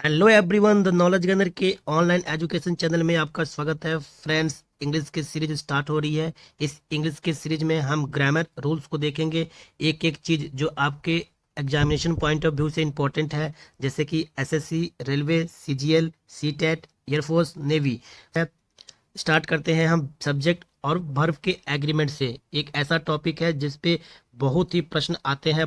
Hello everyone, the knowledge gunner के online education channel में आपका स्वागत है। फ्रेंड्स, इंग्लिश की सीरीज स्टार्ट हो रही है। इस इंग्लिश की सीरीज में हम ग्रामर रूल्स को देखेंगे, एक एक चीज जो आपके एग्जामिनेशन पॉइंट ऑफ व्यू से इम्पोर्टेंट है, जैसे कि SSC, railway, CGL, CTET, air force, navy. Start करते हैं हम सब्जेक्ट और वर्ब के एग्रीमेंट से। एक ऐसा टॉपिक है जिसपे बहुत ही प्रश्न आते हैं।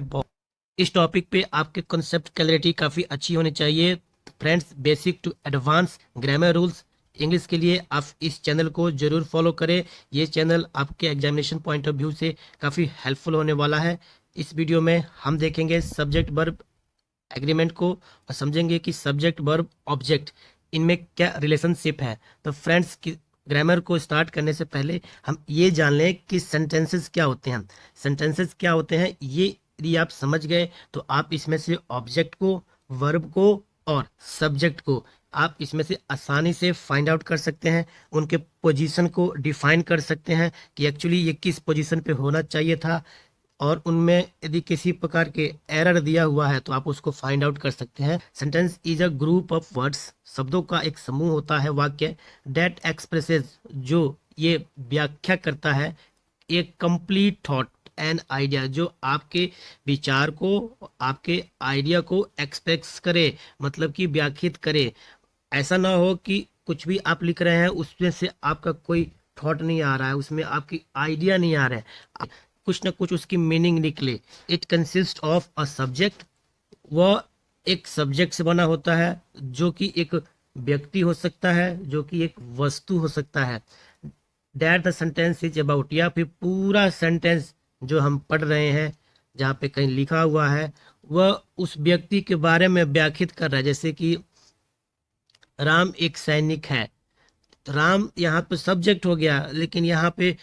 इस टॉपिक पे आपके कॉन्सेप्ट क्लैरिटी काफ़ी अच्छी होनी चाहिए। Friends, basic to advance grammar rules English के लिए आप इस चैनल को जरूर फॉलो करें। ये चैनल आपके एग्जामिनेशन पॉइंट ऑफ व्यू से काफ़ी हेल्पफुल होने वाला है। इस वीडियो में हम देखेंगे सब्जेक्ट वर्ब एग्रीमेंट को और समझेंगे कि सब्जेक्ट वर्ब ऑब्जेक्ट इनमें क्या रिलेशनशिप है। तो फ्रेंड्स, ग्रामर को स्टार्ट करने से पहले हम ये जान लें कि सेंटेंसेस क्या होते हैं। सेंटेंसेस क्या होते हैं ये यदि आप समझ गए तो आप इसमें से ऑब्जेक्ट को, वर्ब को और सब्जेक्ट को आप इसमें से आसानी से फाइंड आउट कर सकते हैं। उनके पोजीशन को डिफाइन कर सकते हैं कि एक्चुअली ये किस पोजीशन पे होना चाहिए था, और उनमें यदि किसी प्रकार के एरर दिया हुआ है तो आप उसको फाइंड आउट कर सकते हैं। Sentence is a group of words, शब्दों का एक समूह होता है, वाक्य। डेट एक्सप्रेसेस, जो ये व्याख्या करता है एक कंप्लीट थॉट एंड आइडिया, जो आपके विचार को, आपके आइडिया को एक्सप्रेस करे, मतलब कि व्याख्यात करे। ऐसा ना हो कि कुछ भी आप लिख रहे हैं उसमें से आपका कोई थॉट नहीं आ रहा है, उसमें आपकी आइडिया नहीं आ रहा है, कुछ ना कुछ उसकी मीनिंग निकले। It consist of a subject, वह एक सब्जेक्ट से बना होता है, जो कि एक व्यक्ति हो सकता है, जो कि एक वस्तु हो सकता है। That the sentence is about, या फिर पूरा सेंटेंस जो हम पढ़ रहे हैं जहाँ पे कहीं लिखा हुआ है वह उस व्यक्ति के बारे में व्याख्यात कर रहा है। जैसे कि राम एक सैनिक है, तो राम यहाँ पे सब्जेक्ट हो गया, लेकिन यहाँ पे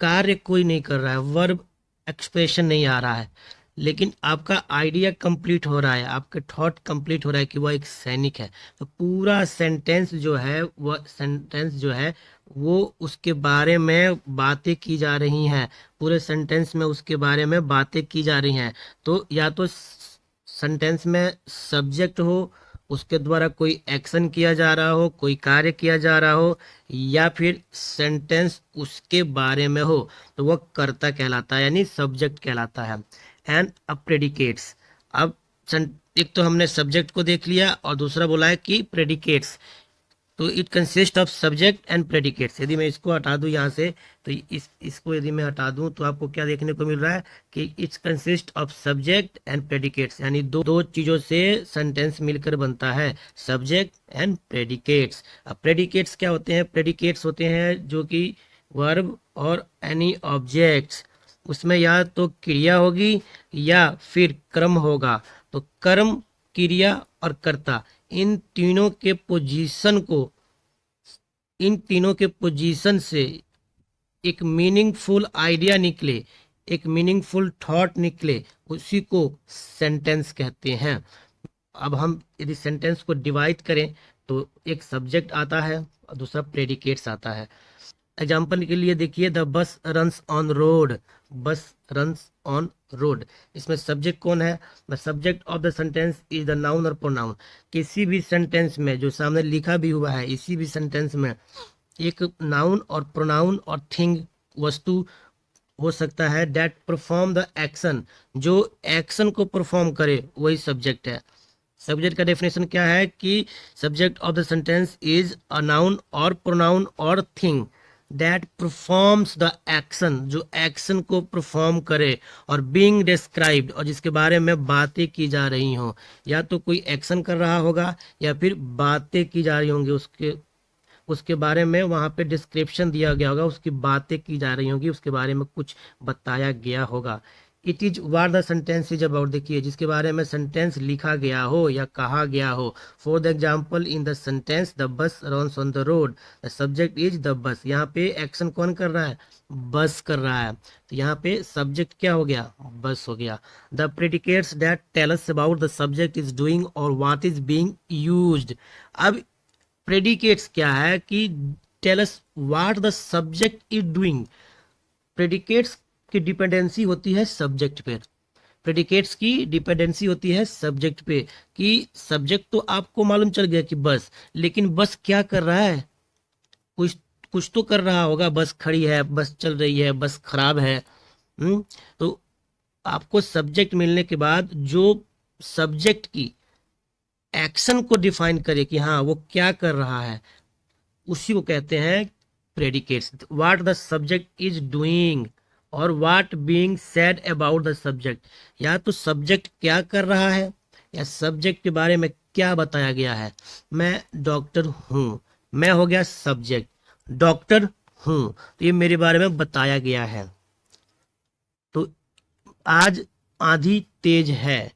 कार्य कोई नहीं कर रहा है, वर्ब एक्सप्रेशन नहीं आ रहा है, लेकिन आपका आइडिया कंप्लीट हो रहा है, आपके थॉट कंप्लीट हो रहा है कि वह एक सैनिक है। तो पूरा सेंटेंस जो है, वह सेंटेंस जो है वो उसके बारे में बातें की जा रही हैं, पूरे सेंटेंस में उसके बारे में बातें की जा रही हैं। तो या तो सेंटेंस में सब्जेक्ट हो, उसके द्वारा कोई एक्शन किया जा रहा हो, कोई कार्य किया जा रहा हो, या फिर सेंटेंस उसके बारे में हो, तो वह कर्ता कहलाता है, यानी सब्जेक्ट कहलाता है। एंड अब प्रेडिकेट्स। अब एक तो हमने सब्जेक्ट को देख लिया और दूसरा बोला है कि प्रेडिकेट्स। तो it consist of subject and predicates. यदि मैं इसको हटा दूं यहाँ से, तो इसको यदि मैं हटा दूं तो आपको क्या देखने को मिल रहा है कि it's consist of subject and predicates, यानी दो दो चीजों से सेंटेंस मिलकर बनता है, सब्जेक्ट एंड प्रेडिकेट्स। अब प्रेडिकेट्स क्या होते हैं? प्रेडिकेट्स होते हैं जो कि वर्ब और एनी ऑब्जेक्ट्स, उसमें या तो क्रिया होगी या फिर कर्म होगा। तो कर्म, क्रिया और कर्ता, इन तीनों के पोजीशन को, इन तीनों के पोजीशन से एक मीनिंगफुल आइडिया निकले, एक मीनिंगफुल थॉट निकले, उसी को सेंटेंस कहते हैं। अब हम यदि सेंटेंस को डिवाइड करें तो एक सब्जेक्ट आता है और दूसरा प्रेडिकेट्स आता है। एग्जाम्पल के लिए देखिए, the bus runs on road, बस रन्स ऑन रोड। इसमें सब्जेक्ट कौन है? The subject of the sentence is the noun और प्रोनाउन। किसी भी सेंटेंस में जो सामने लिखा भी हुआ है, इसी भी सेंटेंस में एक नाउन और प्रोनाउन और थिंग, वस्तु हो सकता है। दैट परफॉर्म द एक्शन, जो एक्शन को परफॉर्म करे वही सब्जेक्ट है। सब्जेक्ट का डेफिनेशन क्या है कि subject of the sentence is a noun और प्रोनाउन और thing that performs the action, जो एक्शन को परफॉर्म करे, और बीइंग डिस्क्राइब्ड, और जिसके बारे में बातें की जा रही हो। या तो कोई एक्शन कर रहा होगा या फिर बातें की जा रही होंगी, उसके उसके बारे में वहाँ पे डिस्क्रिप्शन दिया गया होगा, उसकी बातें की जा रही होंगी, उसके बारे में कुछ बताया गया होगा। It is what the sentence is about, देखिए जिसके बारे में सेंटेंस लिखा गया हो या कहा गया हो। For the example, in the sentence the bus runs on the road, the subject is the bus. यहाँ पे एक्शन कौन कर रहा है? बस कर रहा है, तो यहाँ पे सब्जेक्ट क्या हो गया? बस हो गया। The predicates that tell us about the subject is doing और व्हाट इज बीइंग यूज्ड। अब प्रेडिकेट्स क्या है कि tell us what the subject is doing. Predicates की डिपेंडेंसी होती है सब्जेक्ट पर। प्रेडिकेट्स की डिपेंडेंसी होती है सब्जेक्ट पे, कि सब्जेक्ट तो आपको मालूम चल गया कि बस, लेकिन बस क्या कर रहा है, कुछ कुछ तो कर रहा होगा, बस खड़ी है, बस चल रही है, बस खराब है। तो आपको सब्जेक्ट मिलने के बाद जो सब्जेक्ट की एक्शन को डिफाइन करे कि हाँ वो क्या कर रहा है, उसी को कहते हैं predicates. What the subject is doing और what being said about the subject, या तो सब्जेक्ट क्या कर रहा है या सब्जेक्ट के बारे में क्या बताया गया है। मैं डॉक्टर हूँ, मैं हो गया सब्जेक्ट, डॉक्टर हूँ तो ये मेरे बारे में बताया गया है। तो आज आंधी तेज है,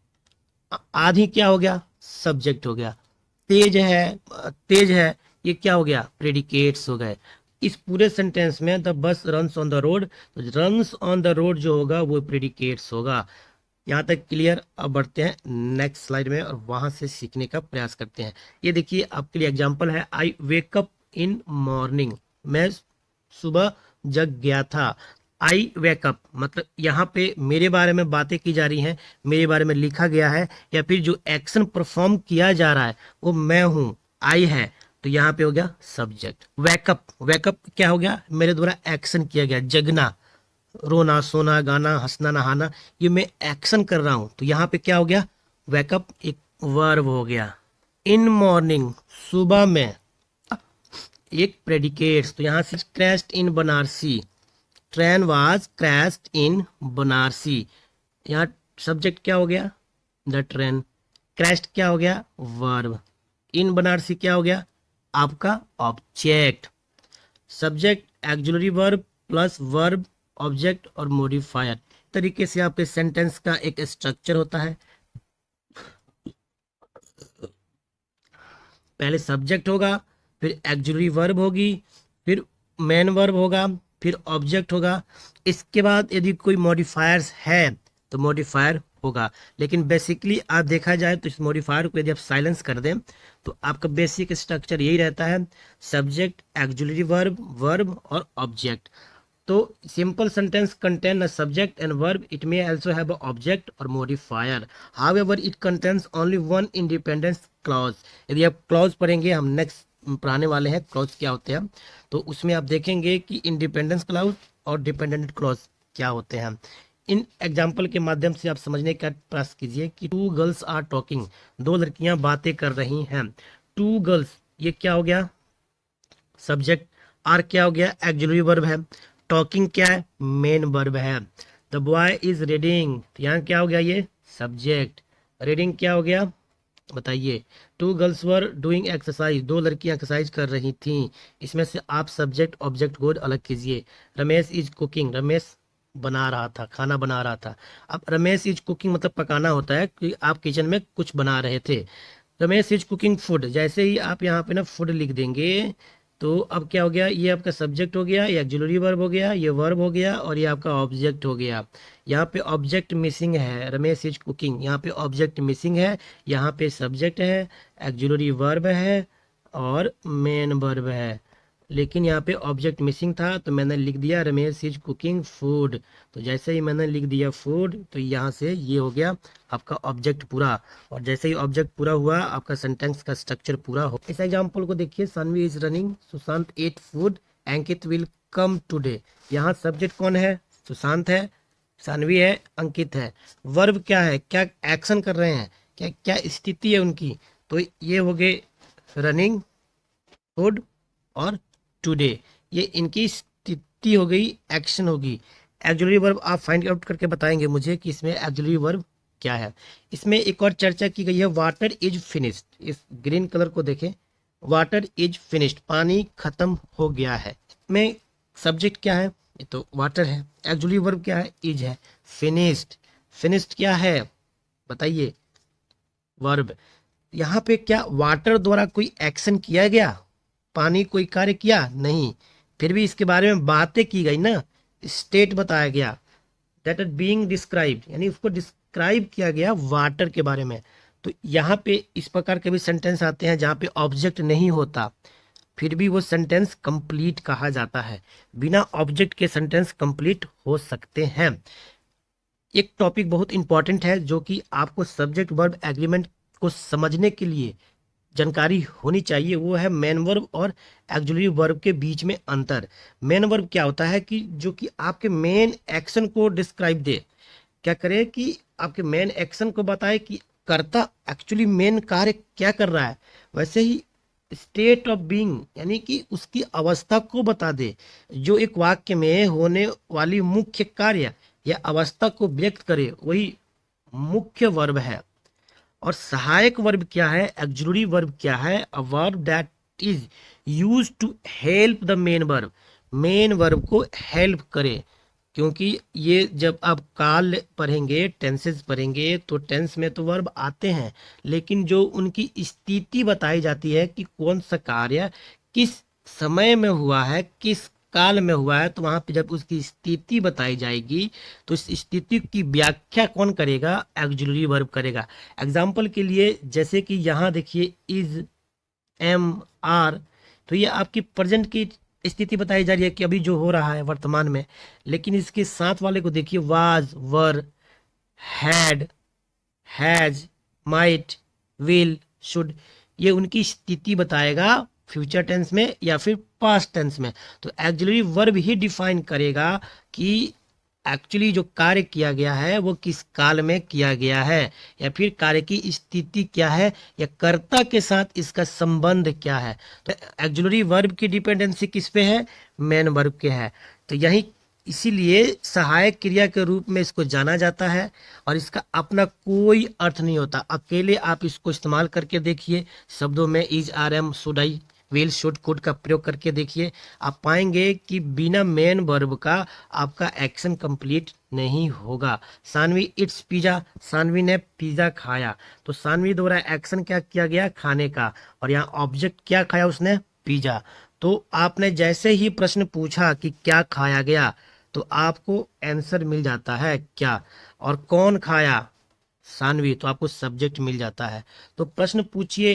आंधी क्या हो गया, सब्जेक्ट हो गया। तेज है, तेज है, ये क्या हो गया, प्रेडिकेट्स हो गए। इस पूरे सेंटेंस में the bus runs on the road, तो रन्स ऑन द रोड जो होगा वो प्रेडिकेट्स होगा। यहाँ तक क्लियर। अब बढ़ते हैं नेक्स्ट स्लाइड में और वहां से सीखने का प्रयास करते हैं। ये देखिए आपके लिए एग्जांपल है, आई वेकअप इन मॉर्निंग, मैं सुबह जग गया था। आई वेकअप मतलब यहाँ पे मेरे बारे में बातें की जा रही हैं, मेरे बारे में लिखा गया है, या फिर जो एक्शन परफॉर्म किया जा रहा है वो मैं हूँ, आई है, तो यहाँ पे हो गया सब्जेक्ट। वेकअप, वेकअप क्या हो गया, मेरे द्वारा एक्शन किया गया, जगना, रोना सोना गाना हंसना नहाना, ये मैं एक्शन कर रहा हूं, तो यहाँ पे क्या हो गया, वेकअप एक वर्ब हो गया। इन मॉर्निंग सुबह में एक प्रेडिकेट्स, तो यहाँ से crashed in Banarasi, train was crashed in Banarasi, यहाँ सब्जेक्ट क्या हो गया, द ट्रेन, क्रैश्ड क्या हो गया, वर्ब, इन बनारसी क्या हो गया, आपका object. Subject auxiliary verb plus verb object और मॉडिफायर, तरीके से आपके सेंटेंस का एक स्ट्रक्चर होता है। पहले सब्जेक्ट होगा, फिर एक्जुलरी वर्ब होगी, फिर मेन वर्ब होगा, फिर ऑब्जेक्ट होगा। इसके बाद यदि कोई मॉडिफायर्स है तो मॉडिफायर होगा, लेकिन बेसिकली आप देखा जाए तो इस मॉडिफायर को यदि आप साइलेंस कर दें तो आपका बेसिक स्ट्रक्चर यही रहता है, सब्जेक्ट एक्जुलरी वर्ब वर्ब और ऑब्जेक्ट। तो simple sentence contain a subject and verb. It may also have an object or modifier. However, it contains only one independent clause. यदि आप clause पढ़ेंगे, हम next पढ़ाने वाले हैं clause क्या होते हैं, तो उसमें आप देखेंगे कि independence clause और dependent clause क्या होते हैं। इन एग्जाम्पल के माध्यम से आप समझने का प्रयास कीजिए कि टू गर्ल्स आर टॉकिंग, दो लड़कियां बातें कर रही हैं। टू गर्ल्स, ये क्या हो गया, सब्जेक्ट, आर क्या हो गया, एक्जुलरी वर्ब है, टॉकिंग क्या है, मेन वर्ब है। द बॉय इज रीडिंग, यहाँ क्या हो गया, ये सब्जेक्ट, रीडिंग क्या हो गया, बताइए। Two girls were doing exercise, दो लड़कियां एक्सरसाइज कर रही थीं, इसमें से आप सब्जेक्ट ऑब्जेक्ट को अलग कीजिए। रमेश इज कुकिंग, रमेश बना रहा था, खाना बना रहा था। अब रमेश इज कुकिंग मतलब पकाना होता है कि आप किचन में कुछ बना रहे थे। रमेश इज कुकिंग फूड, जैसे ही आप यहाँ पे ना फूड लिख देंगे तो अब क्या हो गया, ये आपका सब्जेक्ट हो गया, ये एक्जुलरी वर्ब हो गया, ये वर्ब हो गया और ये आपका ऑब्जेक्ट हो गया। यहाँ पे ऑब्जेक्ट मिसिंग है, रमेश इज कुकिंग, यहाँ पे ऑब्जेक्ट मिसिंग है, यहाँ पे सब्जेक्ट है, एक्जुलरी वर्ब है और मेन वर्ब है, लेकिन यहाँ पे ऑब्जेक्ट मिसिंग था तो मैंने लिख दिया रमेश इज कुकिंग फूड। तो जैसे ही मैंने लिख दिया फूड तो यहाँ से ये हो गया आपका ऑब्जेक्ट पूरा, और जैसे ही ऑब्जेक्ट पूरा हुआ आपका सेंटेंस का स्ट्रक्चर पूरा हो। इस एग्जांपल को देखिए, Saanvi is running, Sushant ate food, Ankit will come today. यहाँ सब्जेक्ट कौन है, सुशांत है, सानवी है, अंकित है। वर्ब क्या है, क्या एक्शन कर रहे हैं, क्या क्या स्थिति है उनकी, तो ये हो गए रनिंग, फूड और टुडे, ये इनकी स्थिति हो गई, एक्शन होगी। एक्जुलरी वर्ब आप फाइंड आउट करके बताएंगे मुझे कि इसमें एक्जुलरी वर्ब क्या है। इसमें एक और चर्चा की गई है, वाटर इज फिनिश्ड, इस ग्रीन कलर को देखें, वाटर इज फिनिश्ड, पानी खत्म हो गया है। इसमें सब्जेक्ट क्या है, ये तो वाटर है, एक्जुलरी वर्ब क्या है, इज है, फिनिश्ड, फिनिश्ड क्या है बताइए, वर्ब। यहाँ पे क्या वाटर द्वारा कोई एक्शन किया गया, पानी कोई कार्य किया नहीं, फिर भी इसके बारे में बातें की गई ना, स्टेट बताया गया, दैट आर बीइंग डिस्क्राइब, यानी उसको डिस्क्राइब किया गया वाटर के बारे में। तो यहाँ पे इस प्रकार के भी सेंटेंस आते हैं जहाँ पे ऑब्जेक्ट नहीं होता, फिर भी वो सेंटेंस कंप्लीट कहा जाता है। बिना ऑब्जेक्ट के सेंटेंस कंप्लीट हो सकते हैं। एक टॉपिक बहुत इंपॉर्टेंट है जो कि आपको सब्जेक्ट वर्ब एग्रीमेंट को समझने के लिए जानकारी होनी चाहिए, वो है मेन वर्ब और एक्जुलरी वर्ब के बीच में अंतर। मेन वर्ब क्या होता है कि जो कि आपके मेन एक्शन को डिस्क्राइब दे, क्या करे कि आपके मेन एक्शन को बताए कि कर्ता एक्चुअली मेन कार्य क्या कर रहा है। वैसे ही स्टेट ऑफ बीइंग यानी कि उसकी अवस्था को बता दे। जो एक वाक्य में होने वाली मुख्य कार्य या अवस्था को व्यक्त करे वही मुख्य वर्ब है। और सहायक वर्ब क्या है, एक्जुलरी वर्ब क्या है, a verb that is use to help the main verb, main verb को हेल्प करे। क्योंकि ये जब आप काल पढ़ेंगे, टेंसेस पढ़ेंगे, तो टेंस में तो वर्ब आते हैं, लेकिन जो उनकी स्थिति बताई जाती है कि कौन सा कार्य किस समय में हुआ है, किस काल में हुआ है, तो वहां पे जब उसकी स्थिति बताई जाएगी तो इस स्थिति की व्याख्या कौन करेगा, एक्जुलरी वर्ब करेगा। एग्जाम्पल के लिए जैसे कि यहाँ देखिए इज, एम, आर, तो ये आपकी प्रेजेंट की स्थिति बताई जा रही है कि अभी जो हो रहा है वर्तमान में। लेकिन इसके साथ वाले को देखिए, was, were, had, has, might, will, should, ये उनकी स्थिति बताएगा फ्यूचर टेंस में या फिर पास्ट टेंस में। तो एक्चुअली वर्ब ही डिफाइन करेगा कि एक्चुअली जो कार्य किया गया है वो किस काल में किया गया है, या फिर कार्य की स्थिति क्या है, या कर्ता के साथ इसका संबंध क्या है। तो एक्चुअली वर्ब की डिपेंडेंसी किस पे है, मेन वर्ब के है। तो यही इसीलिए सहायक क्रिया के रूप में इसको जाना जाता है, और इसका अपना कोई अर्थ नहीं होता। अकेले आप इसको इस्तेमाल करके देखिए, शब्दों में is, are, am, should, I, will, should, could का प्रयोग करके देखिए, आप पाएंगे कि बिना मेन वर्ब का आपका एक्शन कंप्लीट नहीं होगा। सानवी इट्स पिज्जा, सानवी ने पिज्जा खाया, तो सानवी द्वारा एक्शन क्या किया गया, खाने का, और यहाँ ऑब्जेक्ट क्या खाया उसने, पिज्जा। तो आपने जैसे ही प्रश्न पूछा कि क्या खाया गया, तो आपको आंसर मिल जाता है क्या, और कौन खाया, सानवी, तो आपको सब्जेक्ट मिल जाता है। तो प्रश्न पूछिए,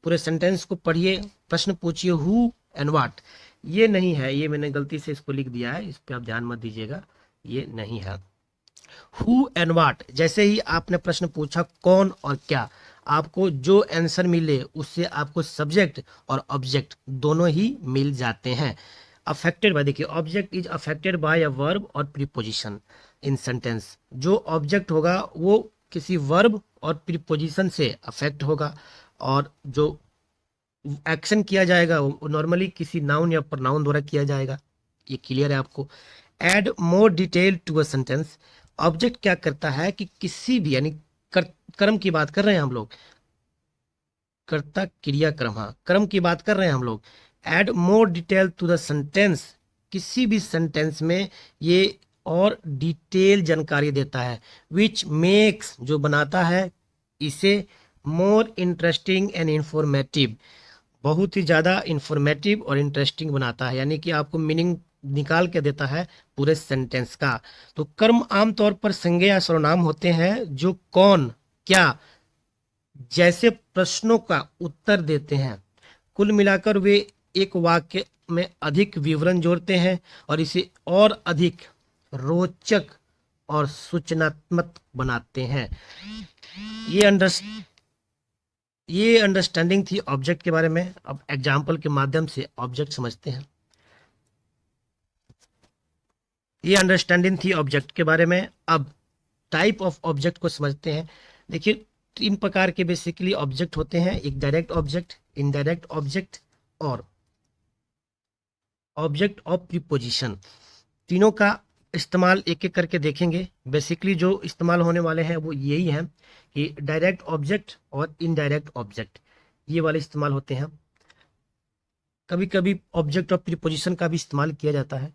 पूरे सेंटेंस को पढ़िए, प्रश्न पूछिए हु एंड व्हाट। ये नहीं है, ये मैंने गलती से इसको लिख दिया है, इस पे आप ध्यान मत दीजिएगा, ये नहीं है। हु एंड व्हाट, जैसे ही आपने प्रश्न पूछा कौन और क्या, आपको जो आंसर मिले उससे आपको सब्जेक्ट और ऑब्जेक्ट दोनों ही मिल जाते हैं। अफेक्टेड बाय, देखिए object is affected by a verb और प्रीपोजिशन इन सेंटेंस। जो ऑब्जेक्ट होगा वो किसी वर्ब और प्रीपोजिशन से अफेक्ट होगा, और जो एक्शन किया जाएगा वो नॉर्मली किसी नाउन या प्रोनाउन द्वारा किया जाएगा। ये क्लियर है आपको। Add more detail to a sentence, object क्या करता है कि किसी भी यानी कर्म की बात कर रहे हैं हम लोग, कर्ता क्रिया क्रम, हाँ क्रम की बात कर रहे हैं हम लोग। Add more detail to the sentence, किसी भी सेंटेंस में ये और डिटेल जानकारी देता है। विच मेक्स, जो बनाता है इसे, मोर इंटरेस्टिंग एंड इंफॉर्मेटिव, बहुत ही ज़्यादा इंफॉर्मेटिव और इंटरेस्टिंग बनाता है, यानी कि आपको मीनिंग निकाल के देता है पूरे सेंटेंस का। तो कर्म आमतौर पर संज्ञा या सर्वनाम होते हैं जो कौन, क्या जैसे प्रश्नों का उत्तर देते हैं। कुल मिलाकर वे एक वाक्य में अधिक विवरण जोड़ते हैं और इसे और अधिक रोचक और सूचनात्मक बनाते हैं। ये अंडरस्टैंडिंग थी ऑब्जेक्ट के बारे में। अब एग्जाम्पल के माध्यम से ऑब्जेक्ट समझते हैं। ये अंडरस्टैंडिंग थी ऑब्जेक्ट के बारे में। अब टाइप ऑफ ऑब्जेक्ट को समझते हैं। देखिए 3 प्रकार के बेसिकली ऑब्जेक्ट होते हैं, एक डायरेक्ट ऑब्जेक्ट, इनडायरेक्ट ऑब्जेक्ट और ऑब्जेक्ट ऑफ प्रीपोजिशन। तीनों का इस्तेमाल एक एक करके देखेंगे। बेसिकली जो इस्तेमाल होने वाले हैं वो यही हैं कि डायरेक्ट ऑब्जेक्ट और इनडायरेक्ट ऑब्जेक्ट, ये वाले इस्तेमाल होते हैं। कभी कभी ऑब्जेक्ट ऑफ प्रीपोजिशन का भी इस्तेमाल किया जाता है।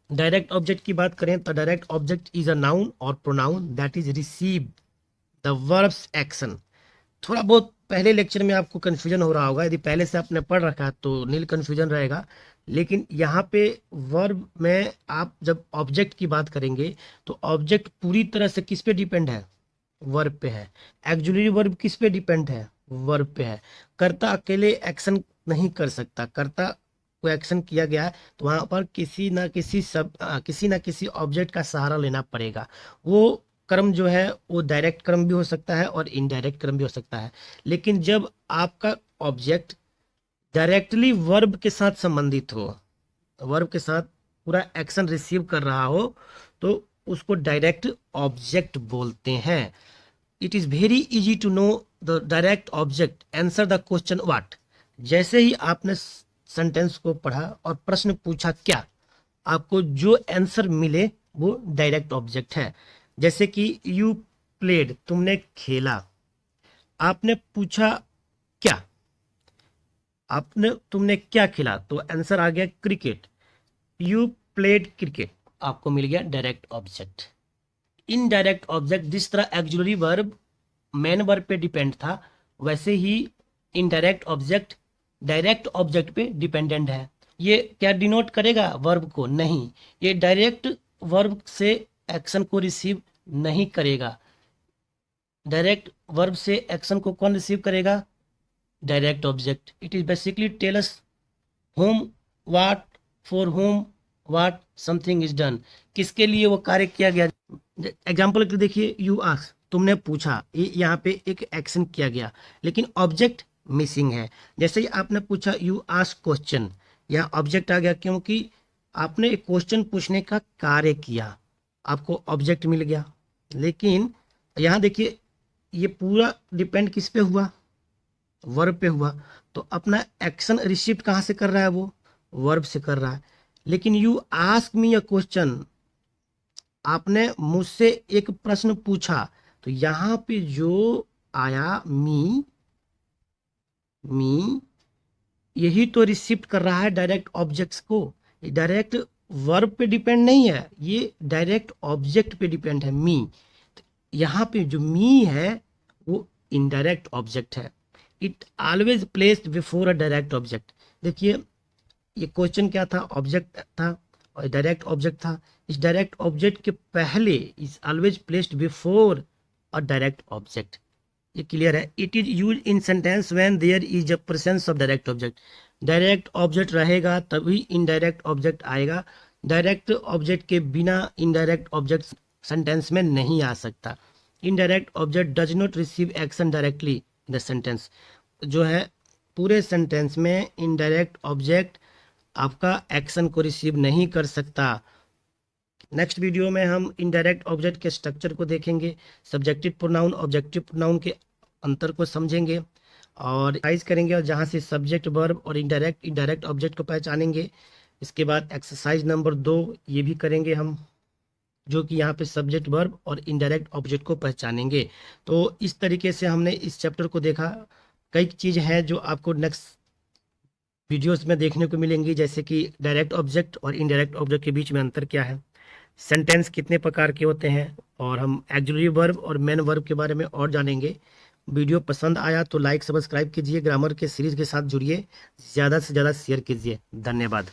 डायरेक्ट ऑब्जेक्ट की बात करें तो direct object is a noun और pronoun that is receive the verb's action. थोड़ा बहुत पहले लेक्चर में आपको कंफ्यूजन हो रहा होगा, यदि पहले से आपने पढ़ रखा है तो नील कंफ्यूजन रहेगा। लेकिन यहाँ पे वर्ब में आप जब ऑब्जेक्ट की बात करेंगे तो ऑब्जेक्ट पूरी तरह से किस पे डिपेंड है, वर्ब पे है। एक्जुलरी वर्ब किस पे डिपेंड है, वर्ब पे है। कर्ता अकेले एक्शन नहीं कर सकता, कर्ता कोई एक्शन किया गया है तो वहां पर किसी ना किसी ऑब्जेक्ट का सहारा लेना पड़ेगा। वो कर्म जो है वो डायरेक्ट कर्म भी हो सकता है और इनडायरेक्ट कर्म भी हो सकता है। लेकिन जब आपका ऑब्जेक्ट डायरेक्टली वर्ब के साथ संबंधित हो, वर्ब के साथ पूरा एक्शन रिसीव कर रहा हो, तो उसको डायरेक्ट ऑब्जेक्ट बोलते हैं। It is very easy to know the direct object, answer the question what. जैसे ही आपने सेंटेंस को पढ़ा और प्रश्न पूछा क्या, आपको जो आंसर मिले वो डायरेक्ट ऑब्जेक्ट है। जैसे कि यू प्लेड, तुमने खेला, आपने पूछा क्या, तुमने क्या खेला, तो आंसर आ गया क्रिकेट। यू प्लेड क्रिकेट, आपको मिल गया डायरेक्ट ऑब्जेक्ट। इनडायरेक्ट ऑब्जेक्ट, जिस तरह एक्जुलरी वर्ब मेन वर्ब पे डिपेंड था, वैसे ही इनडायरेक्ट ऑब्जेक्ट डायरेक्ट ऑब्जेक्ट पे डिपेंडेंट है। ये क्या डिनोट करेगा? वर्ब को नहीं, ये डायरेक्ट वर्ब से एक्शन को रिसीव नहीं करेगा। डायरेक्ट वर्ब से एक्शन को कौन रिसीव करेगा? Direct object. It is basically tell us whom, what, for whom, what something is done, किसके लिए वो कार्य किया गया। एग्जाम्पल देखिए, यू आस्क, तुमने पूछा, यहाँ पे एक एक्शन किया गया लेकिन ऑब्जेक्ट मिसिंग है। जैसे ही आपने पूछा यू आस्क क्वेश्चन, यहाँ ऑब्जेक्ट आ गया क्योंकि आपने एक क्वेश्चन पूछने का कार्य किया, आपको ऑब्जेक्ट मिल गया। लेकिन यहाँ देखिए ये पूरा डिपेंड किस पे हुआ? वर्ब पे हुआ। तो अपना एक्शन रिसीव कहाँ से कर रहा है? वो वर्ब से कर रहा है। लेकिन you ask me a question, आपने मुझसे एक प्रश्न पूछा, तो यहाँ पे जो आया मी यही तो रिसीव कर रहा है डायरेक्ट ऑब्जेक्ट्स को। डायरेक्ट वर्ब पे डिपेंड नहीं है, ये डायरेक्ट ऑब्जेक्ट पे डिपेंड है, मी। यहाँ पे जो मी है वो इनडायरेक्ट ऑब्जेक्ट है। It always placed before a direct object. देखिए ये क्वेश्चन क्या था? ऑब्जेक्ट था और डायरेक्ट ऑब्जेक्ट था। इस डायरेक्ट ऑब्जेक्ट के पहले is always placed before a direct object. ये क्लियर है? It is use in sentence when there is a presence of direct object. Direct object रहेगा तभी इनडायरेक्ट ऑब्जेक्ट आएगा। डायरेक्ट ऑब्जेक्ट के बिना इनडायरेक्ट ऑब्जेक्ट सेंटेंस में नहीं आ सकता। Indirect object does not receive action directly in the sentence. जो है पूरे सेंटेंस में इनडायरेक्ट ऑब्जेक्ट आपका एक्शन को रिसीव नहीं कर सकता। नेक्स्ट वीडियो में हम इनडायरेक्ट ऑब्जेक्ट के स्ट्रक्चर को देखेंगे, सब्जेक्टिव प्रोनाउन ऑब्जेक्टिव प्रोनाउन के अंतर को समझेंगे और एक्सरसाइज करेंगे, और जहाँ से सब्जेक्ट वर्ब और इनडायरेक्ट ऑब्जेक्ट को पहचानेंगे। इसके बाद एक्सरसाइज नंबर 2 ये भी करेंगे हम, जो कि यहाँ पे सब्जेक्ट वर्ब और इनडायरेक्ट ऑब्जेक्ट को पहचानेंगे। तो इस तरीके से हमने इस चैप्टर को देखा। कई चीज़ है जो आपको नेक्स्ट वीडियोस में देखने को मिलेंगी, जैसे कि डायरेक्ट ऑब्जेक्ट और इनडायरेक्ट ऑब्जेक्ट के बीच में अंतर क्या है, सेंटेंस कितने प्रकार के होते हैं, और हम एक्जुलरी वर्ब और मेन वर्ब के बारे में और जानेंगे। वीडियो पसंद आया तो लाइक सब्सक्राइब कीजिए, ग्रामर के सीरीज के साथ जुड़िए, ज़्यादा से ज़्यादा शेयर कीजिए। धन्यवाद।